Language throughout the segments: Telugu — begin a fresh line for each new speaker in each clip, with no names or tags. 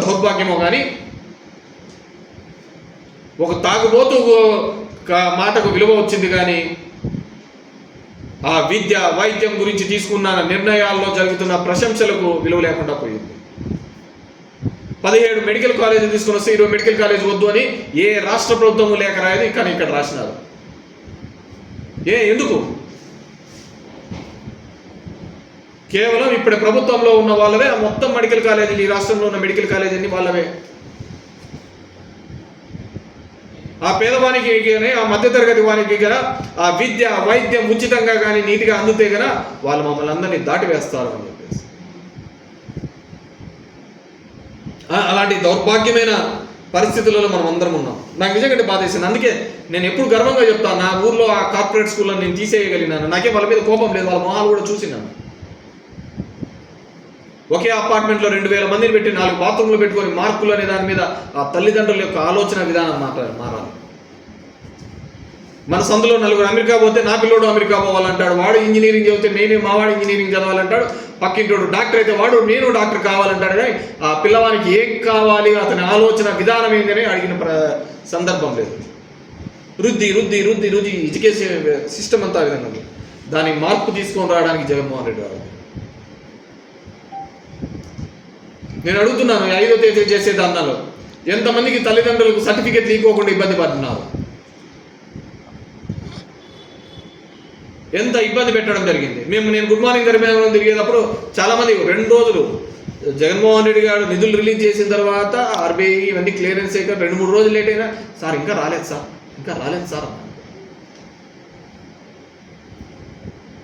దౌర్భాగ్యమో కానీ ఒక తాగుబోతు మాటకు విలువ వచ్చింది, కానీ ఆ విద్య వైద్యం గురించి తీసుకున్న నిర్ణయాల్లో జరుగుతున్న ప్రశంసలకు విలువ లేకుండా పోయింది. 17 మెడికల్ కాలేజీలు తీసుకుని వస్తే 20 మెడికల్ కాలేజ్ వద్దు అని ఏ రాష్ట్ర ప్రభుత్వము లేఖ రాయదు, కానీ ఇక్కడ రాసినారు. ఎందుకు? కేవలం ఇప్పుడు ప్రభుత్వంలో ఉన్న వాళ్ళవే మొత్తం మెడికల్ కాలేజీలు, ఈ రాష్ట్రంలో ఉన్న మెడికల్ కాలేజీని వాళ్ళవే. ఆ పేదవానికి కానీ ఆ మధ్యతరగతి వానికి కానీ ఆ విద్య వైద్యం ఉచితంగా కానీ నీటిగా అందుతే కనుక వాళ్ళు మమ్మల్ని అందరినీ దాటివేస్తారు అని చెప్పేసి అలాంటి దౌర్భాగ్యమైన పరిస్థితులలో మనం అందరం ఉన్నాం. నాకు నిజంగా బాధేసింది. అందుకే నేను ఎప్పుడు గర్వంగా చెప్తాను, నా ఊర్లో ఆ కార్పొరేట్ స్కూల్లో నేను తీసేయగలిగినాను. నాకే వాళ్ళ మీద కోపం లేదు, వాళ్ళ మొహాలు కూడా చూసినాను. ఒకే అపార్ట్మెంట్లో 2000 మందిని పెట్టి 4 బాత్రూంలు పెట్టుకొని మార్కులు అనే దాని మీద ఆ తల్లిదండ్రుల యొక్క ఆలోచన విధానం మారాలి. మన సందులో 4 అమెరికా పోతే నా పిల్లోడు అమెరికా పోవాలంటాడు, వాడు ఇంజనీరింగ్ చదివితే మావాడు ఇంజనీరింగ్ చదవాలంటాడు, పక్కింటోడు డాక్టర్ అయితే వాడు నేను డాక్టర్ కావాలంటాడు. కానీ ఆ పిల్లవానికి ఏం కావాలి, అతని ఆలోచన విధానం ఏంటని అడిగిన సందర్భం లేదు. రుద్ది ఎడ్యుకేషన్ సిస్టమ్ అంతా విధంగా దాని మార్పు తీసుకొని రావడానికి జగన్మోహన్ రెడ్డి గారు. నేను అడుగుతున్నాను, 5వ తేదీ చేసే ధర్నాలో ఎంతమందికి తల్లిదండ్రులకు సర్టిఫికెట్లు ఇవ్వకుండా ఇబ్బంది పడుతున్నారు, ఎంత ఇబ్బంది పెట్టడం జరిగింది. నేను గుడ్ మార్నింగ్ ధర్మేంద్రం తిరిగేటప్పుడు చాలామంది 2 రోజులు జగన్మోహన్ రెడ్డి గారు నిధులు రిలీజ్ చేసిన తర్వాత ఆర్బీఐ ఇవన్నీ క్లియరెన్స్ అయ్యాక 2-3 రోజులు లేట్ అయినా సార్ ఇంకా రాలేదు సార్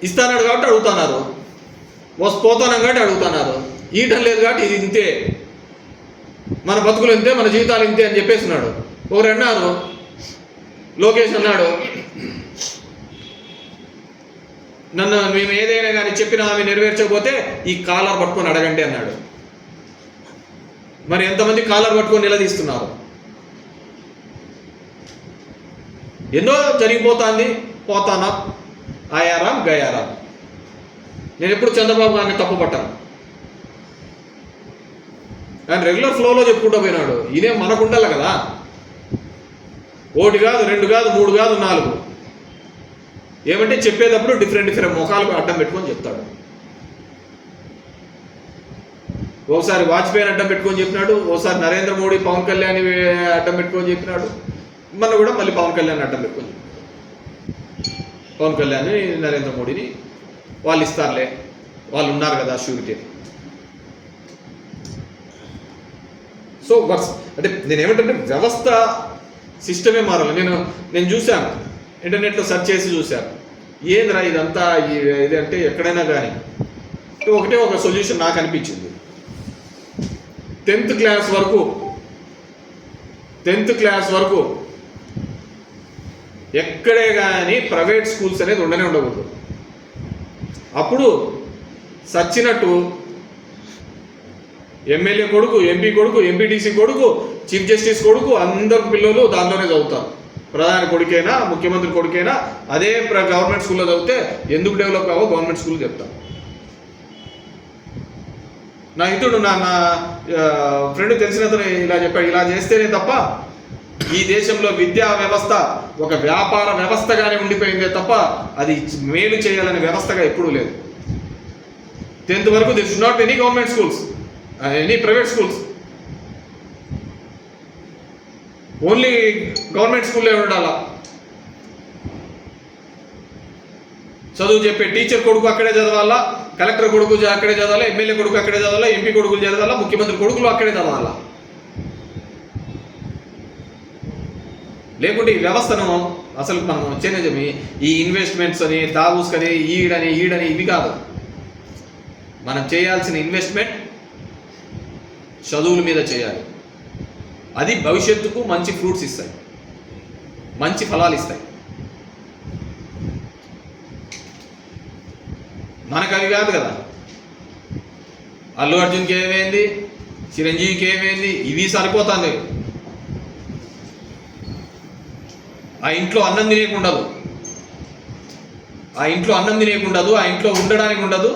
ఇస్తానాడు కాబట్టి అడుగుతున్నారు, పోతున్నాం కాబట్టి అడుగుతున్నారు, ఈటం లేదు కాబట్టి ఇది ఇంతే, మన బతుకులు ఇంతే, మన జీవితాలు ఇంతే అని చెప్పేస్తున్నాడు. ఒకరు అన్నారు, లోకేష్ అన్నాడు, నన్ను మేము ఏదైనా కానీ చెప్పినా ఆమె నెరవేర్చకపోతే ఈ కాలర్ పట్టుకొని అడగండి అన్నాడు. మరి ఎంతమంది కాలర్ పట్టుకొని నిలదీస్తున్నారు? ఎన్నో జరిగిపోతుంది, పోతానా ఆయారాం గయారాం. నేను ఎప్పుడు చంద్రబాబు గారిని తప్పు పట్టాను, ఆయన రెగ్యులర్ ఫ్లోలో చెప్పుకుంటూ పోయినాడు. ఇదే మనకు ఉండాలి కదా, 1 కాదు 2 కాదు 3 కాదు 4. ఏమంటే చెప్పేటప్పుడు డిఫరెంట్ ముఖాలకు అడ్డం పెట్టుకొని చెప్తాడు. ఒకసారి వాజ్పేయిని అడ్డం పెట్టుకొని చెప్పినాడు, ఒకసారి నరేంద్ర మోడీ పవన్ కళ్యాణ్ అడ్డం పెట్టుకొని చెప్పినాడు, మొన్న కూడా మళ్ళీ పవన్ కళ్యాణ్ అడ్డం పెట్టుకొని చెప్పినాడు. పవన్ కళ్యాణ్ నరేంద్ర మోడీని వాళ్ళు ఇస్తారులే, వాళ్ళు ఉన్నారు కదా షూరిటీ. సో అంటే నేనేమంటే వ్యవస్థ సిస్టమే మారాలి. నేను చూశాను, ఇంటర్నెట్లో సెర్చ్ చేసి చూశాను, ఏందిరా ఇదంతా ఇది అంటే ఎక్కడైనా కానీ ఒకటే ఒక సొల్యూషన్ నాకు అనిపించింది. 10th క్లాస్ వరకు ఎక్కడే కానీ ప్రైవేట్ స్కూల్స్ అనేది ఉండకూడదు. అప్పుడు సచ్చినట్టు ఎమ్మెల్యే కొడుకు, ఎంపీ కొడుకు, ఎంపీటీసీ కొడుకు, చీఫ్ జస్టిస్ కొడుకు అందరు పిల్లలు దాంట్లోనే చదువుతారు. ప్రధాని కొడుకైనా ముఖ్యమంత్రి కొడుకైనా అదే గవర్నమెంట్ స్కూల్లో చదివితే ఎందుకు డెవలప్ కావో గవర్నమెంట్ స్కూల్ చెప్తాను. నా ఇతడు నా ఫ్రెండ్ తెలిసినంత ఇలా చెప్పాడు, ఇలా చేస్తేనే తప్ప ఈ దేశంలో విద్యా వ్యవస్థ ఒక వ్యాపార వ్యవస్థగానే ఉండిపోయిందే తప్ప అది మేలు చేయాలనే వ్యవస్థగా ఎప్పుడూ లేదు. 10th వరకు this should not any government schools, any private schools, only government స్కూల్లో ఉండాలా. చదువు చెప్పే టీచర్ కొడుకు అక్కడే చదవాలా, కలెక్టర్ కొడుకు అక్కడే చదవాలా, ఎమ్మెల్యే కొడుకు అక్కడే చదవాలా, ఎంపీ కొడుకులు చదవాలా, ముఖ్యమంత్రి కొడుకులు అక్కడే చదవాలా. లేకుంటే ఈ వ్యవస్థను అసలు మనం చేంజ్ ఈ ఇన్వెస్ట్మెంట్స్ అని దావూస్ అని ఈడని ఇవి కాదు. మనం చేయాల్సిన ఇన్వెస్ట్మెంట్ చదువుల మీద చేయాలి. అది భవిష్యత్తుకు మంచి ఫ్రూట్స్ ఇస్తాయి, మంచి ఫలాలు ఇస్తాయి. మనకు అవి కాదు కదా. అల్లు అర్జున్కి ఏమైంది, చిరంజీవికి ఏమైంది, ఇవి సరిపోతుంది. ఆ ఇంట్లో అన్నం తినేకుండదు, ఆ ఇంట్లో ఉండడానికి ఉండదు.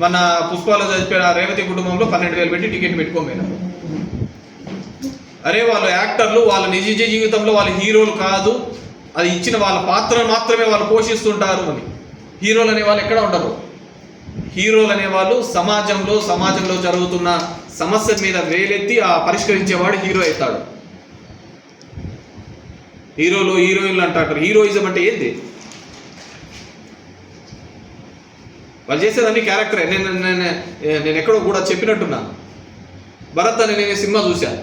మన పుష్పాలో చదివిపోయిన రేవతి కుటుంబంలో 12,000 పెట్టి టికెట్ పెట్టుకోపోయినారు. అరే వాళ్ళు యాక్టర్లు, వాళ్ళ నిజ జీవితంలో వాళ్ళు హీరోలు కాదు, అది ఇచ్చిన వాళ్ళ పాత్రను మాత్రమే వాళ్ళు పోషిస్తుంటారు అని. హీరోలు అనే వాళ్ళు ఎక్కడ ఉండరు. హీరోలు అనేవాళ్ళు సమాజంలో జరుగుతున్న సమస్య మీద వేలెత్తి ఆ పరిష్కరించేవాడు హీరో అవుతాడు. హీరోలు హీరోయిన్లు అంటారు. హీరోయిజం అంటే ఏంది? వాళ్ళు చేసేదాన్ని క్యారెక్టరే. నేను ఎక్కడో కూడా చెప్పినట్టున్నాను. భరత్ అని నేను సినిమా చూశాను.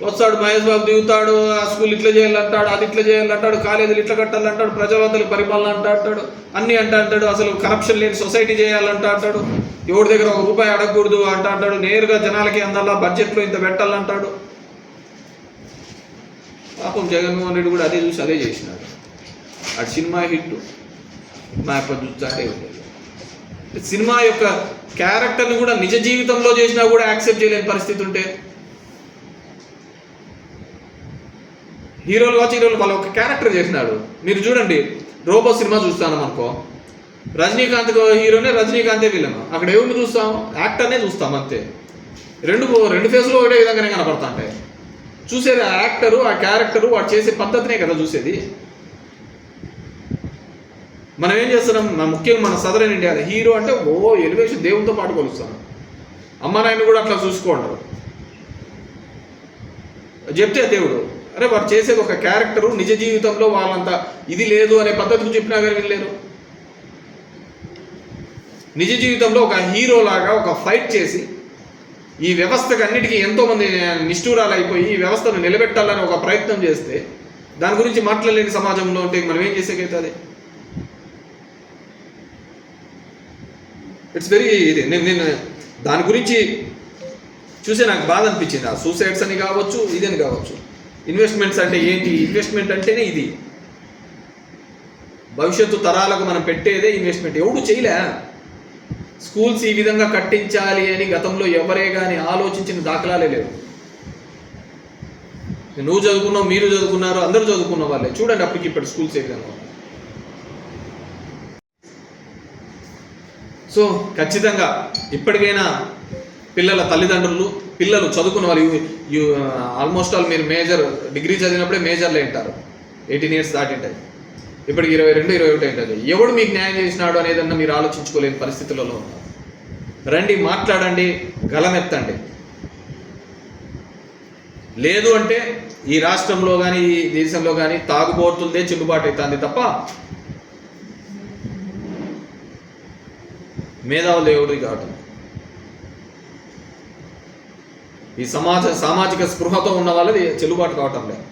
వస్తాడు మహేష్ బాబు, దిగుతాడు, ఆ స్కూల్ ఇట్లా చేయాలంటాడు, అది ఇట్లా చేయాలంటాడు, కాలేజీలు ఇట్లా కట్టాలంటాడు, ప్రజావంతులు పరిపాలన అంటాడు, అన్నీ అంటాడు, అసలు కరప్షన్ లేని సొసైటీ చేయాలంటాడు, ఎవరి దగ్గర ₹1 అడగకూడదు అంటాడు, నేరుగా జనాలకి అందాలా, బడ్జెట్లో ఇంత పెట్టాలంటాడు. పాపం జగన్మోహన్ రెడ్డి కూడా అదే చూసి అదే చేసినాడు. ఆ సినిమా హిట్ మా యొక్క చూస్తే సినిమా యొక్క క్యారెక్టర్ని కూడా నిజ జీవితంలో చేసినా కూడా యాక్సెప్ట్ చేయలేని పరిస్థితి ఉంటే, హీరోలు వాళ్ళు ఒక క్యారెక్టర్ చేసినాడు. మీరు చూడండి, రోబో సినిమా చూస్తాను అనుకో, రజనీకాంత్ హీరోనే, రజనీకాంతే విలన్. అక్కడ ఎవరిని చూస్తాం? యాక్టర్నే చూస్తాం అంతే. రెండు ఫేస్లో ఒకటే విధంగానే కనపడతా ఉంటాయి. చూసేది ఆ యాక్టరు, ఆ క్యారెక్టరు, వాడు చేసే పద్ధతినే కదా చూసేది. మనం ఏం చేస్తున్నాం? ముఖ్యంగా మన సదరన్ ఇండియా హీరో అంటే ఎలివేషన్ దేవునితో పాటు కొలుస్తాం. అమ్మ నాయన కూడా అట్లా చూసుకోండరు. చెప్తే దేవుడు, అరే వాడు చేసేది ఒక క్యారెక్టరు, నిజ జీవితంలో వాళ్ళంత ఇది లేదు అనే పద్ధతికి చెప్పినా కానీ వీళ్ళలేరు. నిజ జీవితంలో ఒక హీరోలాగా ఒక ఫైట్ చేసి ఈ వ్యవస్థకు అన్నిటికీ ఎంతోమంది నిష్ఠూరాలు అయిపోయి ఈ వ్యవస్థను నిలబెట్టాలని ఒక ప్రయత్నం చేస్తే దాని గురించి మాట్లాడలేని సమాజంలో ఉంటే మనం ఏం చేసేకైతుంది? ఇట్స్ వెరీ ఇది. నేను దాని గురించి చూసే నాకు బాధ అనిపించింది. ఆ సూసైడ్స్ అని కావచ్చు, ఇదని కావచ్చు. ఇన్వెస్ట్మెంట్స్ అంటే ఏంటి? ఇన్వెస్ట్మెంట్ అంటేనే ఇది. భవిష్యత్తు తరాలకు మనం పెట్టేదే ఇన్వెస్ట్మెంట్. ఎవడు చేయలే. స్కూల్స్ ఈ విధంగా కట్టించాలి అని గతంలో ఎవరే కానీ ఆలోచించిన దాఖలాలే లేవు. నువ్వు చదువుకున్నావు, మీరు చదువుకున్నారు, అందరూ చదువుకున్న వాళ్ళే. చూడండి అప్పటికి ఇప్పుడు స్కూల్స్ ఏ విధంగా. సో ఖచ్చితంగా ఇప్పటికైనా పిల్లల తల్లిదండ్రులు, పిల్లలు చదువుకున్న వాళ్ళు, ఆల్మోస్ట్ ఆల్ మీరు మేజర్ డిగ్రీ చదివినప్పుడే మేజర్లు ఉంటారు. 18 years దాటింటాయి. ఇప్పటికి 22, 21 ఉంటుంది. ఎవడు మీకు న్యాయం చేసినాడు అనేదన్నా మీరు ఆలోచించుకోలేని పరిస్థితులలో ఉన్నారు. రండి, మాట్లాడండి, గలమెత్తండి. లేదు అంటే ఈ రాష్ట్రంలో కానీ ఈ దేశంలో కానీ తాగుబోతులదే చెల్లుబాటు అవుతుంది తప్ప మేధావులు ఎవరు కావటం. ఈ సామాజిక స్పృహతో ఉన్న వాళ్ళది చెల్లుబాటు కావటం లేదు.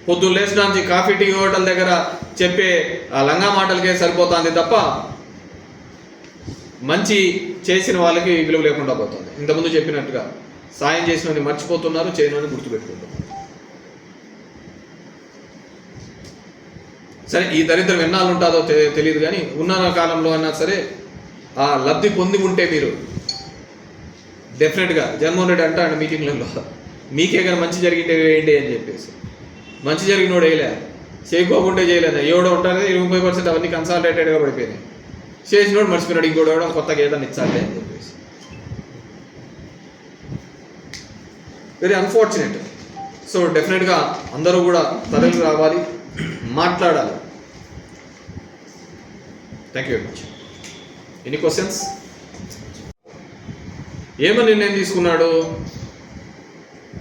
పొద్దున్న లేచిన నుంచి కాఫీ టీ హోటల్ దగ్గర చెప్పే లంగా మాటలకే సరిపోతుంది తప్ప మంచి చేసిన వాళ్ళకి విలువ లేకుండా పోతుంది. ఇంతకుముందు చెప్పినట్టుగా సాయం చేసిన మర్చిపోతున్నారు, చేయని గుర్తుపెట్టుకుంటున్నారు. సరే, ఈ దరిద్రం ఎన్నాళ్ళు ఉంటుందో తెలియదు, కానీ ఉన్న కాలంలో అన్నా సరే ఆ లబ్ధి పొంది ఉంటే మీరు డెఫినెట్గా జగన్మోహన్ రెడ్డి అంటాడు మీటింగ్లలో, మీకే కానీ మంచి జరిగింటే వేయండి అని చెప్పేసి. మంచి జరిగినోడు వేయలే, చేయకోకుంటే చేయలేదు. ఎవడో ఉంటారు 20% అవన్నీ కన్సాలిడేటెడ్గా పడిపోయినాయి. చేసినోడు మర్చిపోయినాడు, ఇంకోటి ఇవ్వడం కొత్తగా ఏదైనా ఇచ్చాలి అని చెప్పేసి. Very unfortunate. సో డెఫినెట్గా అందరూ కూడా తరలి రావాలి, మాట్లాడాలి. Thank you very much. Any questions? ఏమని నిర్ణయం తీసుకున్నాడు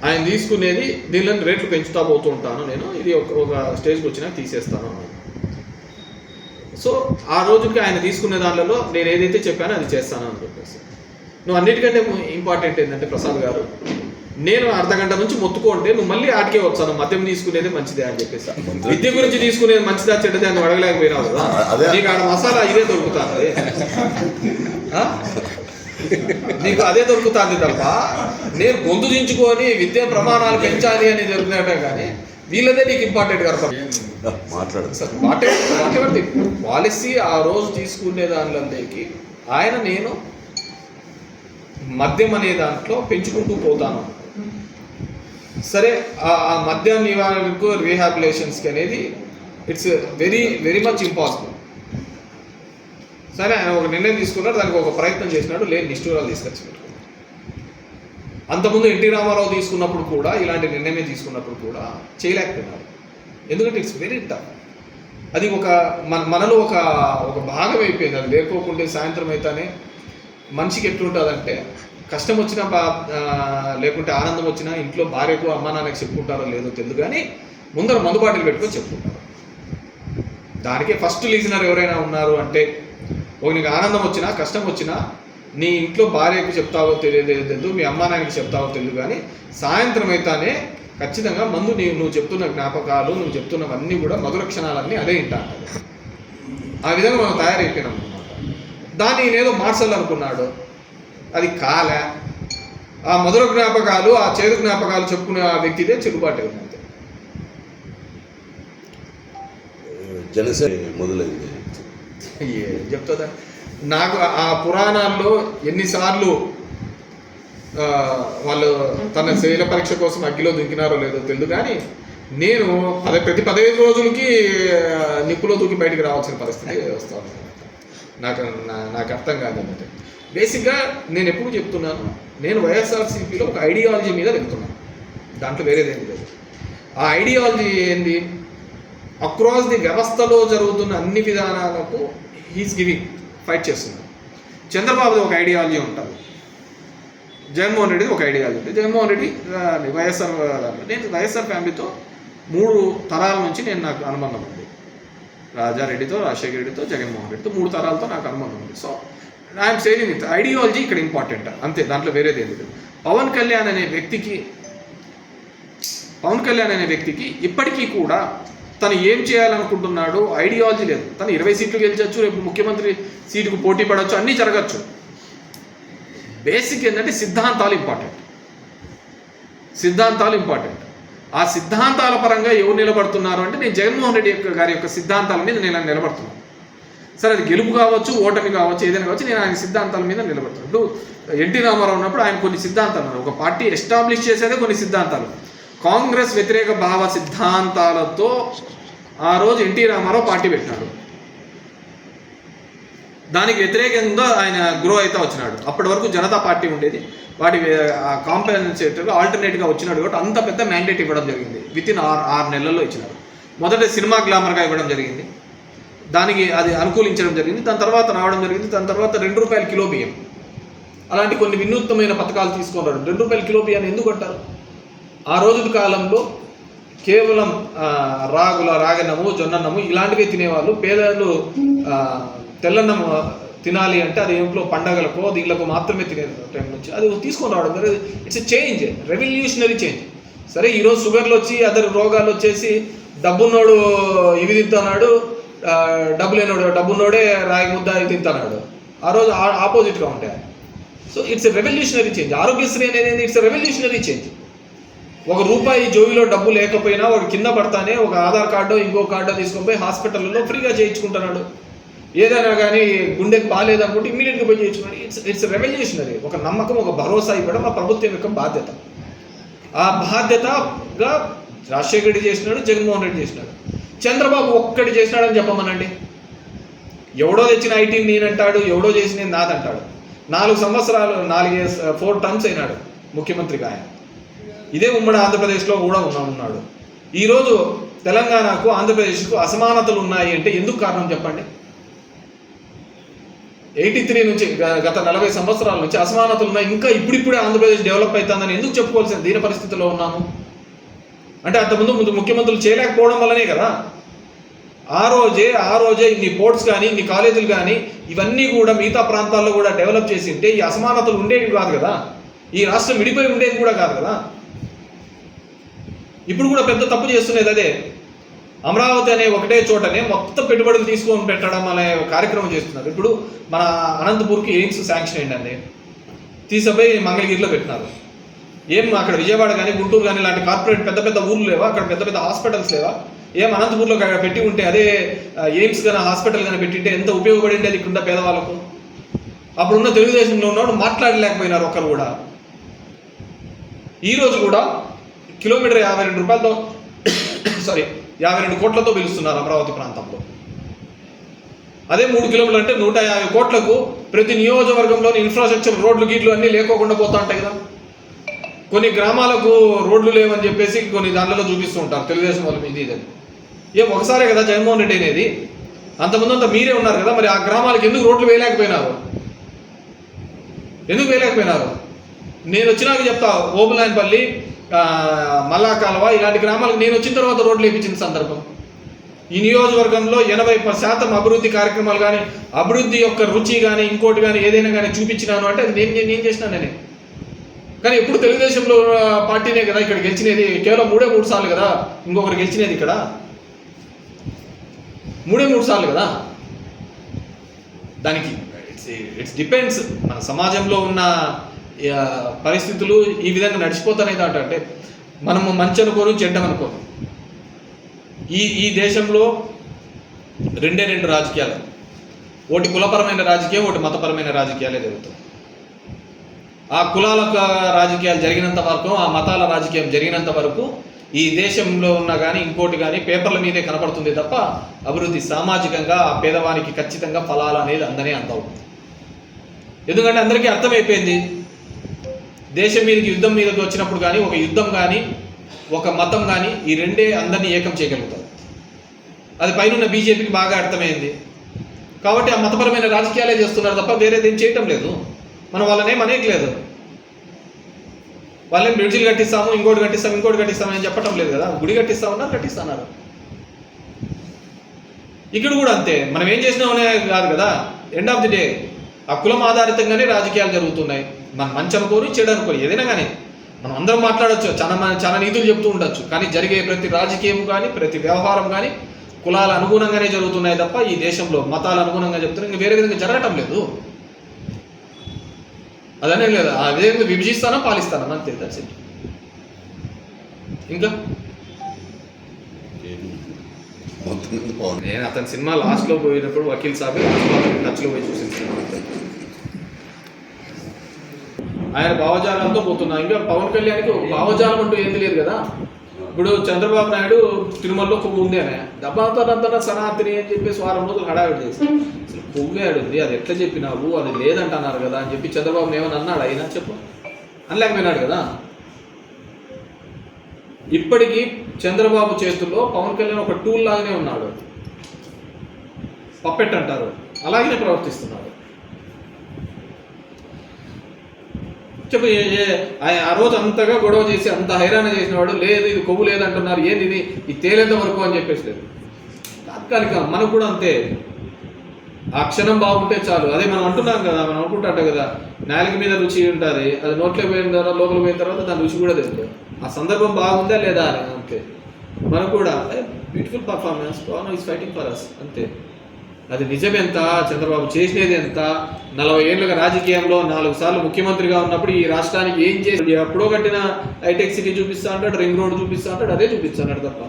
ఆయన? తీసుకునేది దీనిలో రేట్లు పెంచుతా పోతూ ఉంటాను నేను, ఇది ఒక స్టేజ్కి వచ్చినా తీసేస్తాను అన్నాను. సో ఆ రోజుకి ఆయన తీసుకునే దానిలో నేను ఏదైతే చెప్పానో అది చేస్తాను అని చెప్పేసి. నువ్వు అన్నిటికంటే ఇంపార్టెంట్ ఏంటంటే ప్రసాద్ గారు, నేను అర్ధగంట నుంచి మొత్తుకుంటే నువ్వు మళ్ళీ ఆటికే వచ్చాను మద్యం తీసుకునేది మంచిదే అని చెప్పేసి. విద్య గురించి తీసుకునేది మంచిదా చెడ్డదే అని అడగలేకపోయినావు కదా. నీకు ఆడ మసాలా ఇదే దొరుకుతుంది, నీకు అదే దొరుకుతుంది తప్ప నేను గొంతు దించుకొని విద్యా ప్రమాణాలు పెంచాలి అని జరుగుతుంటే కానీ వీళ్ళదే నీకు ఇంపార్టెంట్ కదా. మాట్లాడు పాలసీ ఆ రోజు తీసుకునే దానిలోకి ఆయన నేను మద్యం అనే దాంట్లో పెంచుకుంటూ పోతాను. సరే, ఆ మద్యం నివారణకు రీహాబిలేషన్స్కి అనేది it's very very much impossible. సరే, ఆయన ఒక నిర్ణయం తీసుకున్నాడు, దానికి ఒక ప్రయత్నం చేసినాడు, లేని నిష్ఠూరాలు తీసుకొచ్చి పెట్టుకున్నాడు. అంతకుముందు ఎన్టీ రామారావు తీసుకున్నప్పుడు కూడా ఇలాంటి నిర్ణయమే తీసుకున్నప్పుడు కూడా చేయలేకపోయినారు. ఎందుకంటే ఇట్స్ వెరీ టఫ్. అది మనలో ఒక భాగం అయిపోయింది. అది లేకోకుండా సాయంత్రం అయితేనే మనిషికి ఎట్లుంటుందంటే కష్టం వచ్చినా లేకుంటే ఆనందం వచ్చినా ఇంట్లో భార్యకు అమ్మ నాన్నకి చెప్పుకుంటారో లేదో తెలియదు, కానీ ముందర మందు బాటిల్ పెట్టుకొని చెప్పుకుంటారు. దానికే ఫస్ట్ లిజనర్ ఎవరైనా ఉన్నారు అంటే, నీకు ఆనందం వచ్చినా కష్టం వచ్చినా నీ ఇంట్లో భార్యకు చెప్తావో తెలియదు, మీ అమ్మ నాన్నకి చెప్తావో తెలియదు, కానీ సాయంత్రం అయితేనే ఖచ్చితంగా మందు నువ్వు చెప్తున్న జ్ఞాపకాలు, నువ్వు చెప్తున్నవన్నీ కూడా మధుర క్షణాలన్నీ అదే వింటాను. ఆ విధంగా మనం తయారైపోయినాం అన్నమాట. దాన్ని నేనేదో మార్చాలనుకున్నాడు, అది కాలే. ఆ మధుర జ్ఞాపకాలు, ఆ చేదు జ్ఞాపకాలు చెప్పుకునే ఆ వ్యక్తిదే చెడుబాటు అయింది. అంతే.
జనసేన మొదలైంది
చెప్తుందా? నాకు ఆ పురాణాల్లో ఎన్నిసార్లు వాళ్ళు తన శైల పరీక్ష కోసం అగ్గిలో దుంకినారో లేదో తెలియదు, కానీ నేను ప్రతి 15 రోజులకి నిప్పులో దూకి బయటికి రావాల్సిన పరిస్థితి వస్తాను. నాకు అర్థం కాదన్నట్టు. బేసిక్గా నేను ఎప్పుడు చెప్తున్నాను, నేను వైఎస్ఆర్సీపీలో ఒక ఐడియాలజీ మీద వెళ్తున్నాను, దాంట్లో వేరేదేం లేదు. ఆ ఐడియాలజీ ఏంది? అక్రాస్ ది వ్యవస్థలో జరుగుతున్న అన్ని విధానాలకు హీస్ గివింగ్ ఫైట్ చేస్తున్నాడు. చంద్రబాబుది ఒక ఐడియాలజీ ఉంటుంది, జగన్మోహన్ రెడ్డిది ఒక ఐడియాలజీ ఉంటుంది. జగన్మోహన్ రెడ్డి వైఎస్ఆర్, నేను వైఎస్ఆర్ ఫ్యామిలీతో 3 తరాల నుంచి నాకు అనుబంధం ఉంది. రాజారెడ్డితో, రాజశేఖర రెడ్డితో, జగన్మోహన్ రెడ్డితో 3 తరాలతో నాకు అనుబంధం ఉంది. So I'm saying with ideology ఇక్కడ ఇంపార్టెంట్, అంతే, దాంట్లో వేరేది ఏది లేదు. పవన్ కళ్యాణ్ అనే వ్యక్తికి ఇప్పటికీ కూడా తను ఏం చేయాలనుకుంటున్నాడు ఐడియాలజీ లేదు. తను 20 సీట్లు గెలిచవచ్చు, రేపు ముఖ్యమంత్రి సీటుకు పోటీ పడవచ్చు, అన్నీ జరగచ్చు. బేసిక్ ఏంటంటే సిద్ధాంతాలు ఇంపార్టెంట్. ఆ సిద్ధాంతాల పరంగా ఎవరు నిలబడుతున్నారు అంటే, నేను జగన్మోహన్ రెడ్డి గారి యొక్క సిద్ధాంతాల మీద నేను నిలబడుతున్నాను. సరే, అది గెలుపు కావచ్చు, ఓటమి కావచ్చు, ఏదైనా కావచ్చు, నేను ఆయన సిద్ధాంతాల మీద నిలబడుతున్నాను. ఇప్పుడు ఎన్టీ రామారావు ఉన్నప్పుడు ఆయన కొన్ని సిద్ధాంతాలు, ఒక పార్టీ ఎస్టాబ్లిష్ చేసేదే కొన్ని సిద్ధాంతాలు. కాంగ్రెస్ వ్యతిరేక భావ సిద్ధాంతాలతో ఆ రోజు ఎన్టీ రామారావు పార్టీ పెట్టినాడు. దానికి వ్యతిరేకంగా ఆయన గ్రో అయితే వచ్చినాడు. అప్పటి వరకు జనతా పార్టీ ఉండేది, వాటి కాంపెన్సేటర్గా ఆల్టర్నేట్గా వచ్చినాడు కాబట్టి అంత పెద్ద మ్యాండేట్ ఇవ్వడం జరిగింది. వితిన్ 6 నెలల్లో ఇచ్చినారు. మొదట సినిమా గ్లామర్గా ఇవ్వడం జరిగింది, దానికి అది అనుకూలించడం జరిగింది. దాని తర్వాత రావడం జరిగింది. దాని తర్వాత ₹2 కిలో బియ్యం, అలాంటి కొన్ని వినూత్నమైన పథకాలు తీసుకున్నారు. ₹2 కిలో బియ్యాన్ని ఎందుకు అంటారు? ఆ రోజు కాలంలో కేవలం రాగన్నము, జొన్నన్నము ఇలాంటివే తినేవాళ్ళు. పేదలు తెల్లన్నం తినాలి అంటే అది ఇంట్లో పండగలకో దీళ్ళకు మాత్రమే తినే టైం నుంచి అది తీసుకొని రావడం జరిగింది. It's a change, revolutionary change. సరే, ఈరోజు షుగర్లు వచ్చి అదర్ రోగాలు వచ్చేసి డబ్బున్నోడు ఇవి తింటున్నాడు, డబ్బు లేనోడు డబ్బున్నోడే రాగి ముద్ద ఇవి తింటున్నాడు. ఆ రోజు ఆపోజిట్గా ఉంటాయి. So it's a revolutionary change. Aarogyasri అనేది ఇట్స్ ఎ రెవల్యూషనరీ చేంజ్. ₹1 జోబిలో డబ్బు లేకపోయినా వాడు కింద పడతానే ఒక ఆధార్ కార్డో ఇంకో కార్డో తీసుకొని పోయి హాస్పిటల్లో ఫ్రీగా చేయించుకుంటున్నాడు. ఏదైనా కానీ గుండెకి బాగాలేదనుకుంటే ఇమ్మీడియట్గా పోయి చేయించుకున్నాడు. It's revolutionary. ఒక నమ్మకం, ఒక భరోసా ఇవ్వడం ఆ ప్రభుత్వం యొక్క బాధ్యత. ఆ బాధ్యతగా రాజశేఖర రెడ్డి చేసినాడు, జగన్మోహన్ రెడ్డి చేసినాడు. చంద్రబాబు ఒక్కటి చేసినాడని చెప్పమనండి. ఎవడో తెచ్చిన ఐటీ నేనంటాడు, ఎవడో చేసిన నాదంటాడు. 4 సంవత్సరాలు 4 టర్మ్స్ అయినాడు ముఖ్యమంత్రిగా ఆయన. ఇదే ఉమ్మడి ఆంధ్రప్రదేశ్లో కూడా ఉన్నాడు. ఈరోజు తెలంగాణకు, ఆంధ్రప్రదేశ్కు అసమానతలు ఉన్నాయి అంటే ఎందుకు కారణం చెప్పండి? 83 నుంచి గత 40 సంవత్సరాల నుంచి అసమానతలు ఉన్నాయి. ఇంకా ఇప్పుడిప్పుడే ఆంధ్రప్రదేశ్ డెవలప్ అవుతుందని ఎందుకు చెప్పుకోవాల్సిన దీని పరిస్థితిలో ఉన్నాము అంటే, అంతకుముందు ముఖ్యమంత్రులు చేయలేకపోవడం వల్లనే కదా. ఆ రోజే ఇన్ని పోర్ట్స్ కానీ, ఇన్ని కాలేజీలు కానీ ఇవన్నీ కూడా మిగతా ప్రాంతాల్లో కూడా డెవలప్ చేసి ఉంటే ఈ అసమానతలు ఉండేవి కాదు కదా. ఈ రాష్ట్రం విడిపోయి ఉండేది కూడా కాదు కదా. ఇప్పుడు కూడా పెద్ద తప్పు చేస్తున్నది అదే. అమరావతి అనే ఒకటే చోటనే మొత్తం పెట్టుబడులు తీసుకొని పెట్టడం అనే కార్యక్రమం చేస్తున్నారు. ఇప్పుడు మన అనంతపూర్కి ఎయిమ్స్ శాంక్షన్ అయిందండి, తీసుకుపోయి మంగళగిరిలో పెట్టినారు. అక్కడ విజయవాడ కానీ, గుంటూరు కానీ ఇలాంటి కార్పొరేట్ పెద్ద ఊర్లు లేవా? అక్కడ పెద్ద హాస్పిటల్స్ లేవా? అనంతపూర్లో పెట్టి ఉంటే, అదే ఎయిమ్స్ కానీ హాస్పిటల్ కానీ పెట్టింటే ఎంత ఉపయోగపడింది అది ఇక్కడ పేదవాళ్ళకు. అప్పుడున్న తెలుగుదేశంలో ఉన్నవాడు మాట్లాడలేకపోయినారు ఒక్కరు కూడా. ఈరోజు కూడా కిలోమీటర్ ₹52 కోట్లతో పిలుస్తున్నారు అమరావతి ప్రాంతంలో. అదే 3 కిలోమీటర్లు అంటే 150 కోట్లకు ప్రతి నియోజకవర్గంలోని ఇన్ఫ్రాస్ట్రక్చర్, రోడ్లు గీట్లు అన్నీ లేకోకుండా పోతా ఉంటాయి కదా. కొన్ని గ్రామాలకు రోడ్లు లేవని చెప్పేసి కొన్ని దాంట్లో చూపిస్తూ ఉంటారు తెలుగుదేశం వాళ్ళు ఇది ఇది. ఒకసారే కదా జగన్మోహన్ రెడ్డి అనేది, అంతకుముందు అంతా మీరే ఉన్నారు కదా, మరి ఆ గ్రామాలకు ఎందుకు రోడ్లు వేయలేకపోయినారు? ఎందుకు వేయలేకపోయినారు? నేను వచ్చినాక చెప్తా, ఓబులాయనపల్లి, మల్లా కాలువ ఇలాంటి గ్రామాలకు నేను వచ్చిన తర్వాత రోడ్లు వేయించిన సందర్భం. ఈ నియోజకవర్గంలో 80% అభివృద్ధి కార్యక్రమాలు కానీ, అభివృద్ధి యొక్క రుచి కానీ, ఇంకోటి కానీ ఏదైనా కానీ చూపించినాను అంటే అది నేను చేసినాను నేనే. కానీ ఎప్పుడు తెలుగుదేశంలో పార్టీనే కదా ఇక్కడ గెలిచినది, కేవలం 3 సార్లు కదా ఇంకొకరు గెలిచినది ఇక్కడ, 3 సార్లు కదా. దానికి ఇట్స్ డిపెండ్స్, మన సమాజంలో ఉన్న పరిస్థితులు ఈ విధంగా నడిచిపోతానేది అంటే మనము మంచి అనుకోను చెడ్డమనుకోను. ఈ దేశంలో 2 రాజకీయాలు, ఒకటి కులపరమైన రాజకీయం, ఒకటి మతపరమైన రాజకీయాలే జరుగుతాయి. ఆ కులాల రాజకీయాలు జరిగినంత వరకు, ఆ మతాల రాజకీయం జరిగినంత వరకు ఈ దేశంలో ఉన్న కానీ ఇంకోటి కానీ పేపర్ల మీదే కనపడుతుంది తప్ప అభివృద్ధి సామాజికంగా ఆ పేదవానికి ఖచ్చితంగా ఫలాలు అనేది అందనే అందవు. ఎందుకంటే అందరికీ అర్థమైపోయింది, దేశం మీదకి యుద్ధం మీదకి వచ్చినప్పుడు కానీ, ఒక యుద్ధం కానీ ఒక మతం కానీ ఈ రెండే అందరినీ ఏకం చేయగలుగుతారు. అది పైన బీజేపీకి బాగా అర్థమైంది కాబట్టి ఆ మతపరమైన రాజకీయాలే చేస్తున్నారు తప్ప వేరేదేం చేయటం లేదు. మనం వాళ్ళనేం అనేయట్లేదు, వాళ్ళేం బ్రిడ్జిలు కట్టిస్తాము, ఇంకోటి కట్టిస్తాము అని చెప్పటం లేదు కదా. గుడి కట్టిస్తామన్నారు, కట్టిస్తున్నారు. ఇక్కడ కూడా అంతే, మనం ఏం చేసినామనే కాదు కదా, ఎండ్ ఆఫ్ ది డే ఆ కులం ఆధారితంగానే రాజకీయాలు జరుగుతున్నాయి. మనం మంచి అనుకోని చెడు అనుకోని ఏదైనా కానీ మనం అందరం మాట్లాడచ్చు, చాలా నీతులు చెప్తూ ఉండొచ్చు, కానీ జరిగే ప్రతి రాజకీయం కానీ ప్రతి వ్యవహారం కానీ కులాల అనుగుణంగానే జరుగుతున్నాయి తప్ప ఈ దేశంలో మతాల అనుగుణంగా చెప్తున్నారు, ఇంకా వేరే విధంగా జరగటం లేదు. అదనే లేదు, ఆ విధంగా విభజిస్తానా పాలిస్తానా అంతే. That's it. ఇంకా నేను అతని సినిమా లాస్ట్లో పోయినప్పుడు వకీల్ సాబ్ టచ్లో పోయి చూసిన ఆయన భావజాలంతో పోతున్నా. ఇంకా పవన్ కళ్యాణ్కి ఒక భావజాలం అంటూ ఏం తెలియదు కదా. ఇప్పుడు చంద్రబాబు నాయుడు తిరుమలలో కొవ్వు ఉంది అని దెబ్బతంతా సనాతిని అని చెప్పేసి 4 రోజులు హడావిడి చేసి అసలు కొవ్వే ఆడుంది, అది ఎట్లా చెప్పినావు, అది లేదంటున్నారు కదా అని చెప్పి చంద్రబాబు ఏమని అన్నాడు? అయినా చెప్పు అనలేకపోయినాడు కదా. ఇప్పటికీ చంద్రబాబు చేతుల్లో పవన్ కళ్యాణ్ ఒక టూల్ లాగానే ఉన్నాడు, పప్పెట్ అంటారు, అలాగనే ప్రవర్తిస్తున్నాడు. చెప్పు, ఆ రోజు అంతగా గొడవ చేసి అంత హైరాణ చేసినవాడు లేదు ఇది కొవ్వు లేదంటున్నారు, ఏంది ఇది తేలేంత వరకు అని చెప్పేసి లేదు. తాత్కాలిక మనకు కూడా అంతే, ఆ క్షణం బాగుంటే చాలు. అదే మనం అంటున్నాం కదా, మనం అనుకుంటాట కదా, నాలుక మీద రుచి ఉంటుంది, అది నోట్లో పోయిన తర్వాత లోపల పోయిన తర్వాత దాని రుచి కూడా తెలుస్తుంది. ఆ సందర్భం బాగుందా లేదా అని అంతే. మనకు కూడా beautiful performance, Pawan is fighting for us అంతే. అది నిజమెంత, చంద్రబాబు చేసినది ఎంత, 40 ఏళ్ళుగా రాజకీయంలో 4 సార్లు ముఖ్యమంత్రిగా ఉన్నప్పుడు ఈ రాష్ట్రానికి ఏం చేసి ఎప్పుడో కట్టిన హైటెక్ సిటీ చూపిస్తా అంటాడు, రింగ్ రోడ్ చూపిస్తా అంటాడు, అదే చూపిస్తాడు తప్ప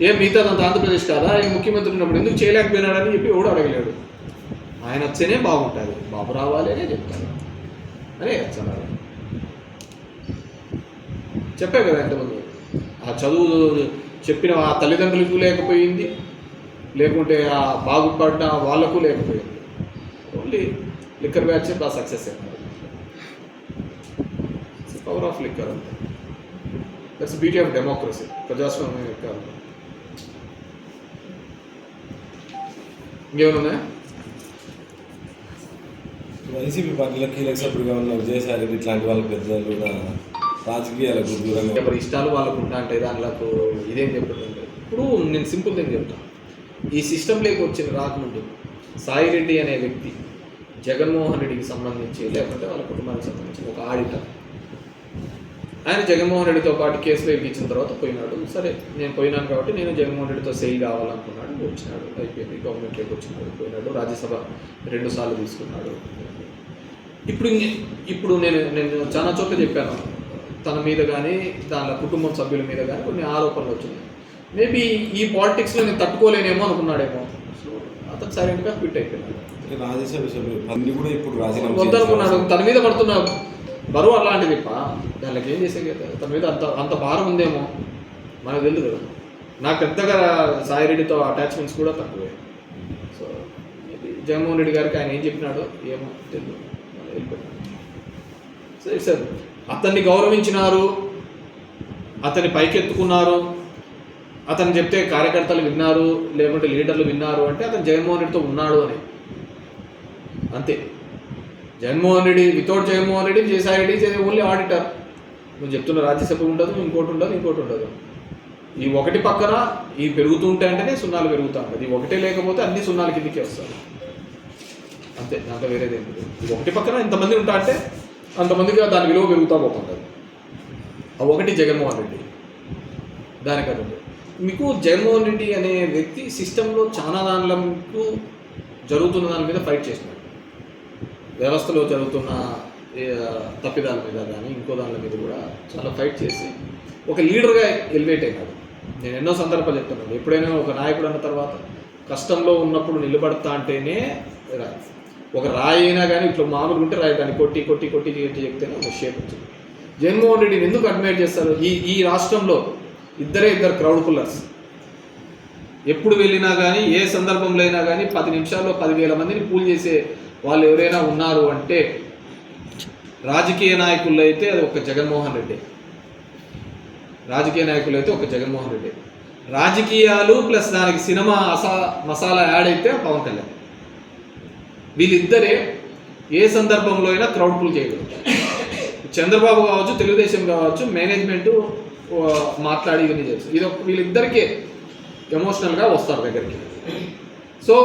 ఏం మిగతాదంత ఆంధ్రప్రదేశ్ కాదా ఆయన ముఖ్యమంత్రి ఉన్నప్పుడు ఎందుకు చేయలేకపోయినాడని చెప్పి ఎవడు అడగలేడు. ఆయన వచ్చేనే బాగుంటుంది, బాబు రావాలి అనే చెప్తారు అనే చెప్తున్నారు. చెప్పే కదా ఎంతమంది ఆ చదువు చెప్పిన ఆ తల్లిదండ్రులకు లేకపోయింది, లేకుంటే ఆ బాగుపడ్డ వాళ్ళకు లేకపోయింది. ఓన్లీ లిక్కర్ బ్యాచ్ బాగా సక్సెస్ అయినారు. పవర్ ఆఫ్ లిక్కర్ అంటే దట్స్ బ్యూటీ ఆఫ్ డెమోక్రసీ, ప్రజాస్వామ్యం యొక్క. ఇంకేమన్నా
వైసీపీ పార్టీలో కీలక సభ్యుడిగా ఉన్న విజయసాయి ఇట్లాంటి వాళ్ళ పెద్దలు కూడా రాజకీయాలకు దూరంగా
ఎవరి ఇష్టాలు వాళ్ళకు ఉంటా అంటే దాంట్లో ఇదేం చెప్తుందంటే, ఇప్పుడు నేను సింపుల్ థింగ్ చెప్తాను. ఈ సిస్టంలోకి వచ్చిన రాకముందు సాయిరెడ్డి అనే వ్యక్తి జగన్మోహన్ రెడ్డికి సంబంధించి లేకపోతే వాళ్ళ కుటుంబానికి సంబంధించిన ఒక ఆడిటర్, ఆయన జగన్మోహన్ రెడ్డితో పాటు కేసులో ఇచ్చిన తర్వాత పోయినాడు. సరే నేను పోయినాను కాబట్టి నేను జగన్మోహన్ రెడ్డితో సెయి కావాలనుకున్నాడు, వచ్చినాడు, అయిపోయింది, గవర్నమెంట్లోకి వచ్చినాడు, పోయినాడు, రాజ్యసభ 2 సార్లు తీసుకున్నాడు. ఇప్పుడు నేను చాలా చోట్ల చెప్పాను, తన మీద కానీ దాని కుటుంబం సభ్యుల మీద కానీ కొన్ని ఆరోపణలు వచ్చినాయి. మేబీ ఈ పాలిటిక్స్లో నేను తట్టుకోలేనేమో అనుకున్నాడేమో, సో అతను సైలెంట్గా క్విట్ అయిపోయినాడు.
రాజ్యసభ సభ్యులు కూడా ఇప్పుడు
వద్దనుకున్నాడు, తన మీద పడుతున్న బరువు అలాంటిది. దానికి ఏం చేసే కదా, తన మీద అంత భారం ఉందేమో మనకు తెలియదు కదా. నాకు పెద్దగా సాయిరెడ్డితో అటాచ్మెంట్స్ కూడా తక్కువే. సో జగన్మోహన్ రెడ్డి గారికి ఆయన ఏం చెప్పినాడో ఏమో తెలియదు, వెళ్ళిపోయినాడు. సరే సార్, అతన్ని గౌరవించినారు, అతన్ని పైకెత్తుకున్నారు, అతను చెప్తే కార్యకర్తలు విన్నారు, లేకుంటే లీడర్లు విన్నారు అంటే అతను జగన్మోహన్ రెడ్డితో ఉన్నాడు అని అంతే. Jaganmohan Reddy without Jaganmohan Reddy Vijayasai Reddy only auditor. నువ్వు చెప్తున్న రాజ్యసభ ఉండదు, ఇంకోటి ఉండదు. ఈ ఒకటి పక్కన ఈ పెరుగుతూ ఉంటాయంటేనే సున్నాలు పెరుగుతూ ఉంటుంది. ఈ ఒకటే లేకపోతే అన్ని సున్నాల కిందికి వస్తారు అంతే, దాంట్లో వేరేది ఏం లేదు. ఈ ఒకటి పక్కన ఇంతమంది ఉంటా అంటే అంతమందికి దాని విలువ పెరుగుతూ పోతుంటుంది. ఆ ఒకటి జగన్మోహన్ రెడ్డి. దానికంటే మీకు జగన్మోహన్ రెడ్డి అనే వ్యక్తి సిస్టంలో చాలా దానిలకు జరుగుతున్న దాని మీద ఫైట్ చేసినాడు. వ్యవస్థలో జరుగుతున్న తప్పిదాల మీద కానీ ఇంకో దాని మీద కూడా చాలా ఫైట్ చేసి ఒక లీడర్గా ఎలివేట్ అయినాడు. నేను ఎన్నో సందర్భాలు చెప్తున్నాను, ఎప్పుడైనా ఒక నాయకుడు అన్న తర్వాత కష్టంలో ఉన్నప్పుడు నిలబడతా అంటేనే రాయి. ఒక రాయి అయినా కానీ ఇట్లా మామూలుగా ఉంటే రాయి, దాన్ని కొట్టి చెప్తేనే ఒక షేప్ వచ్చింది. జగన్మోహన్ రెడ్డిని ఎందుకు అడ్మైర్ చేస్తారు? ఈ రాష్ట్రంలో ఇద్దరు క్రౌడ్ పుల్లర్స్. ఎప్పుడు వెళ్ళినా కానీ ఏ సందర్భంలో అయినా కానీ 10 నిమిషాల్లో 10,000 మందిని పూల్ చేసే వాళ్ళు ఎవరైనా ఉన్నారు అంటే రాజకీయ నాయకుల్లో అయితే అది ఒక జగన్మోహన్ రెడ్డి. రాజకీయాలు ప్లస్ దానికి సినిమా మసాలా యాడ్ అయితే పవన్ కళ్యాణ్. వీళ్ళిద్దరే ఏ సందర్భంలో అయినా క్రౌడ్ పుల్ చేయగలుగుతారు. చంద్రబాబు కావచ్చు, తెలుగుదేశం కావచ్చు, మేనేజ్మెంట్ మాట్లాడి ఇవన్నీ చేస్తారు. ఇది వీళ్ళిద్దరికే ఎమోషనల్గా వస్తారు దగ్గరికి. సో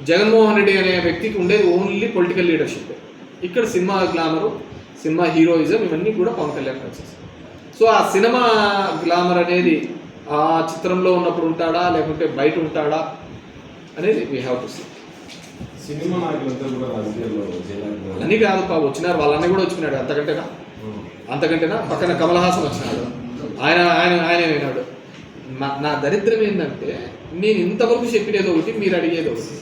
జగన్మోహన్ రెడ్డి అనే వ్యక్తికి ఉండేది ఓన్లీ పొలిటికల్ లీడర్షిప్. ఇక్కడ సినిమా గ్లామరు, సినిమా హీరోయిజం ఇవన్నీ కూడా పవన్ కళ్యాణ్ వచ్చేస్తాయి. సో ఆ సినిమా గ్లామర్ అనేది ఆ చిత్రంలో ఉన్నప్పుడు ఉంటాడా లేకుంటే బయట ఉంటాడా అనేది we have to see.
Cinema నాయకులంతా కూడా రాజకీయాల్లో
అన్నీ కాదు వచ్చినారు, వాళ్ళన్నీ కూడా వచ్చినాడు. అంతకంటేనా పక్కన కమల్ హాసన్ వచ్చినాడు, ఆయన విన్నాడు. నా దరిద్రం ఏంటంటే నేను ఇంతవరకు చెప్పినది ఒకటి, మీరు అడిగేది ఒకటి.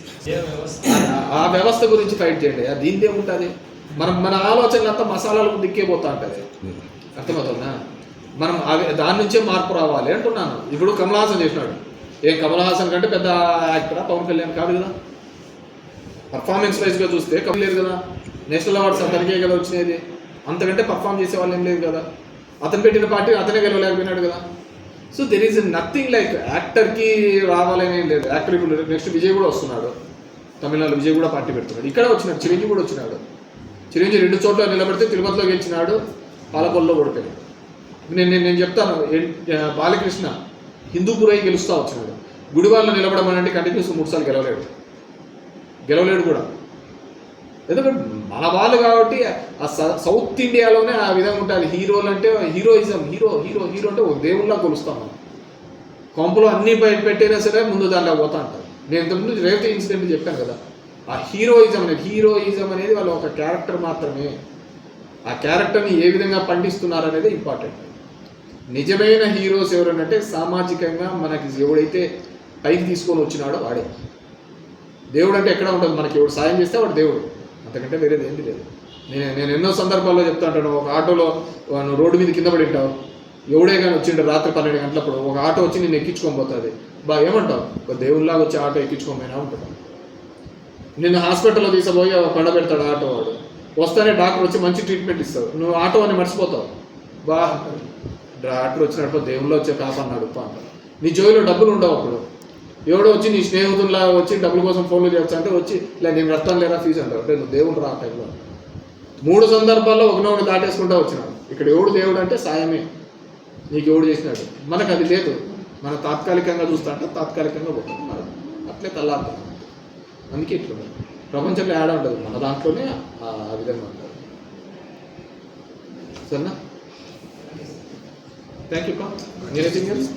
ఆ వ్యవస్థ గురించి ఫైట్ చేయండి. దీనిదే ఉంటుంది. మన ఆలోచనలు అంతా మసాలాలకు దిక్కే పోతా ఉంటుంది. అర్థమవుతుందా? మనం దాని నుంచే మార్పు రావాలి అంటున్నాను. ఇప్పుడు కమల్ హాసన్ చేసినాడు. కమల్ హాసన్ కంటే పెద్ద యాక్టరా పవన్ కళ్యాణ్? కాదు కదా. పర్ఫార్మెన్స్ వైజ్గా చూస్తే కమల్ లేదు కదా. నేషనల్ అవార్డ్స్ అతనికే కదా వచ్చినది. అంతకంటే పర్ఫామ్ చేసే వాళ్ళు ఏం లేదు కదా. అతను పెట్టిన పార్టీ అతనే గెలవలేకపోయినాడు కదా. So there is nothing like యాక్టర్కి రావాలని లేదు. యాక్టర్ ఇప్పుడు నెక్స్ట్ విజయ్ కూడా వస్తున్నాడు. తమిళనాడు విజయ్ కూడా పార్టీ పెడుతున్నాడు. ఇక్కడ వచ్చినాడు, చిరంజీవి కూడా వచ్చినాడు. చిరంజీవి 2 చోట్ల నిలబడితే తిరుపతిలో గెలిచినాడు, పాలకొల్లో ఓడిపోయాడు. నేను చెప్తాను, బాలకృష్ణ హిందూపురై గెలుస్తూ వచ్చినాడు. గుడివాళ్ళలో నిలబడమనంటే కంటిన్యూస్ 3 సార్లు గెలవలేడు కూడా. ఎందుకంటే మన వాళ్ళు కాబట్టి ఆ సౌత్ ఇండియాలోనే ఆ విధంగా ఉంటుంది. హీరోలు అంటే హీరోయిజం, హీరో అంటే ఒక దేవుళ్ళ కొలుస్తాం మనం. కొంపలో అన్నీ బయట పెట్టైనా సరే ముందు దాంట్లో పోతా అంటారు. నేను ఇంతకుముందు రేవతి ఇన్సిడెంట్ చెప్పాను కదా. ఆ హీరోయిజం అనేది వాళ్ళ ఒక క్యారెక్టర్ మాత్రమే. ఆ క్యారెక్టర్ని ఏ విధంగా పండిస్తున్నారు అనేది ఇంపార్టెంట్. నిజమైన హీరోస్ ఎవరంటే సామాజికంగా మనకి ఎవడైతే పైకి తీసుకొని వచ్చినాడో వాడే. దేవుడు అంటే ఎక్కడ ఉంటుంది? మనకి ఎవడు సాయం చేస్తే వాడు దేవుడు, అంతకంటే వేరేది ఏంటి లేదు. నేను ఎన్నో సందర్భాల్లో చెప్తా ఉంటాను. ఒక ఆటోలో రోడ్డు మీద కింద పడి ఉంటావు, ఎవడే కానీ వచ్చిండు రాత్రి 12 గంటలప్పుడు ఒక ఆటో వచ్చి నిన్ను ఎక్కించుకొని పోతుంది. ఏమంటావు? ఒక దేవుళ్ళలాగా వచ్చి ఆటో ఎక్కించుకోమైనా ఉంటున్నావు. నిన్ను హాస్పిటల్లో తీసుకుపోయి కొండ పెడతాడు ఆటో వాడు. వస్తానే డాక్టర్ వచ్చి మంచి ట్రీట్మెంట్ ఇస్తాడు. నువ్వు ఆటో అని మర్చిపోతావు. డాక్టర్ వచ్చినప్పుడు దేవుళ్ళు వచ్చే కాపాడినాడు అంటారు. నీ జోబులో డబ్బులు ఉండవు. అప్పుడు ఎవడో వచ్చి నీ స్నేహితుల్లా వచ్చి డబ్బుల కోసం ఫోన్లు చేయొచ్చు అంటే వచ్చి ఇలా నేను రస్తాను లేదా ఫీజు అంటారు. అంటే నువ్వు దేవుడు రా టైంలో. 3 సందర్భాల్లో ఒకనొకటి దాటేసుకుంటూ వచ్చినాడు. ఇక్కడ ఎవడు దేవుడు అంటే సాయమే, నీకు ఎవడు చేసినాడు. మనకు అది లేదు. మనం తాత్కాలికంగా చూస్తా అంటే తాత్కాలికంగా పోతుంది. మనం అట్లే తల్లాడుతున్నాం. అందుకే ఇట్లా ప్రపంచంలో ఏడా ఉంటుంది, మన దాంట్లోనే ఆ విధంగా ఉంటుంది. సరేనా? Thank you. Anything else?